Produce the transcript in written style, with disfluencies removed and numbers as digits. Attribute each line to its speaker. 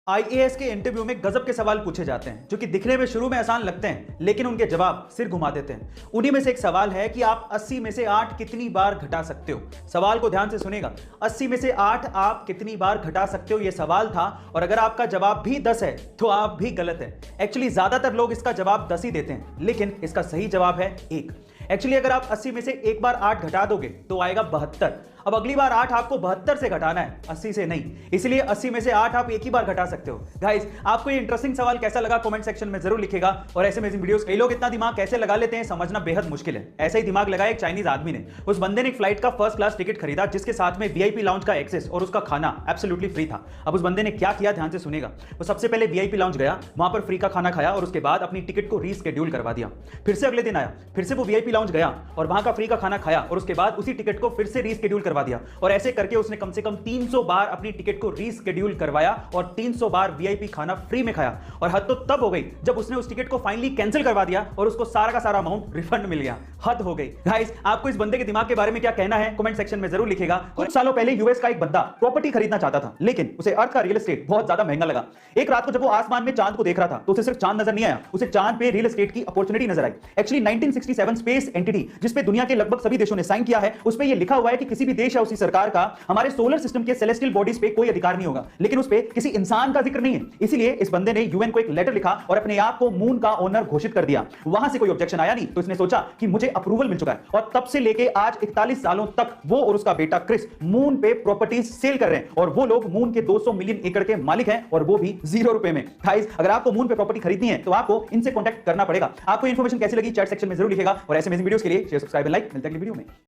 Speaker 1: IAS के interview में गजब के सवाल पूछे जाते हैं जो कि दिखने में शुरू में आसान लगते हैं लेकिन उनके जवाब सिर घुमा देते हैं। उन्हीं में से एक सवाल है कि आप 80 में से 8 कितनी बार घटा सकते हो। सवाल को ध्यान से सुनेगा। 80 में से 8 आप कितनी बार घटा सकते हो, यह सवाल था। और अगर आपका जवाब भी 10 है तो आप भी गलत है। एक्चुअली ज्यादातर लोग इसका जवाब 10 ही देते हैं, लेकिन इसका सही जवाब है 1। एक्चुअली अगर आप 80 में से एक बार 8 घटा दोगे तो आएगा 72। अब अगली बार 8 आपको 72 से घटाना है, 80 से नहीं। इसलिए 80 में से 8 आप एक ही बार घटा सकते हो। गाइस, आपको ये इंटरेस्टिंग सवाल कैसा लगा कमेंट सेक्शन में जरूर लिखेगा। और ऐसे अमेजिंग वीडियोस कई लोग इतना दिमाग कैसे लगा लेते हैं समझना बेहद मुश्किल है। ऐसा ही दिमाग लगाया एक चाइनीज आदमी ने। उस बंदे ने एक फ्लाइट का फर्स्ट क्लास टिकट खरीदा जिसके साथ में वीआईपी लाउंज का एक्सेस और उसका खाना एब्सोल्युटली फ्री था। अब उस बंदे ने क्या किया, ध्यान से सुनेगा। वो सबसे पहले वीआईपी लाउंज गया, वहां पर फ्री का खाना खाया और उसके बाद अपनी टिकट को रीस्केड्यूल करवा दिया। फिर से अगले दिन आया, फिर से वो वीआईपी लाउंज गया और वहां का फ्री का खाना खाया और उसके बाद उसी टिकट को फिर से रीस्केड्यूल करवा दिया। और ऐसे करके उसने कम से कम 300 बार अपनी टिकट को रीस्केड्यूल करवाया और 300 बार वीआईपी खाना फ्री में खाया। और हद तो तब हो गई जब उसने उस टिकट को फाइनली कैंसिल करवा दिया और उसको सारा का सारा अमाउंट रिफंड मिल गया। हद हो गई। गाइस, आपको इस बंदे के दिमाग के बारे में क्या कहना है कमेंट सेक्शन में जरूर लिखेगा। कुछ सालों पहले यूएस का एक बंदा प्रॉपर्टी खरीदना चाहता था, लेकिन उसे अर्थ का रियल एस्टेट बहुत ज्यादा महंगा लगा। एक रात को जब वो आसमान में चांद को देख रहा था तो उसे सिर्फ चांद नजर नहीं आया, उसे चांद पे रियल एस्टेट की अपॉर्चुनिटी नजर आई। एक्चुअली 1967 स्पेस एंटिटी जिस पे दुनिया के लगभग सभी देशों ने साइन किया है, उस पे ये लिखा हुआ है कि किसी भी देश या उसी सरकार का हमारे सोलर सिस्टम के सेलेस्टियल बॉडीज पे कोई अधिकार नहीं होगा, लेकिन उस पे किसी इंसान का जिक्र नहीं है। इसीलिए इस बंदे ने यूएन को एक लेटर लिखा और अपने आप को मून का ओनर घोषित कर दिया। वहां से कोई ऑब्जेक्शन आया नहीं तो इसने सोचा कि मुझे अप्रूवल मिल चुका है। और तब से लेके आज 41 सालों तक वो और उसका बेटा क्रिस मून पे प्रॉपर्टीज सेल कर रहे हैं और वो लोग मून के 200 मिलियन एकड़ के मालिक हैं और वो भी 0 रुपए में। गाइस, अगर आपको मून पे प्रॉपर्टी खरीदनी है तो आपको इनसे कॉन्टैक्ट करना पड़ेगा। आपको इंफॉर्मेशन कैसी लगी चैट सेक्शन में जरूर लिखेगा। और ऐसे अमेजिंग वीडियोस के लिए शेयर, सब्सक्राइब एंड लाइक। मिलते हैं अगली वीडियो में।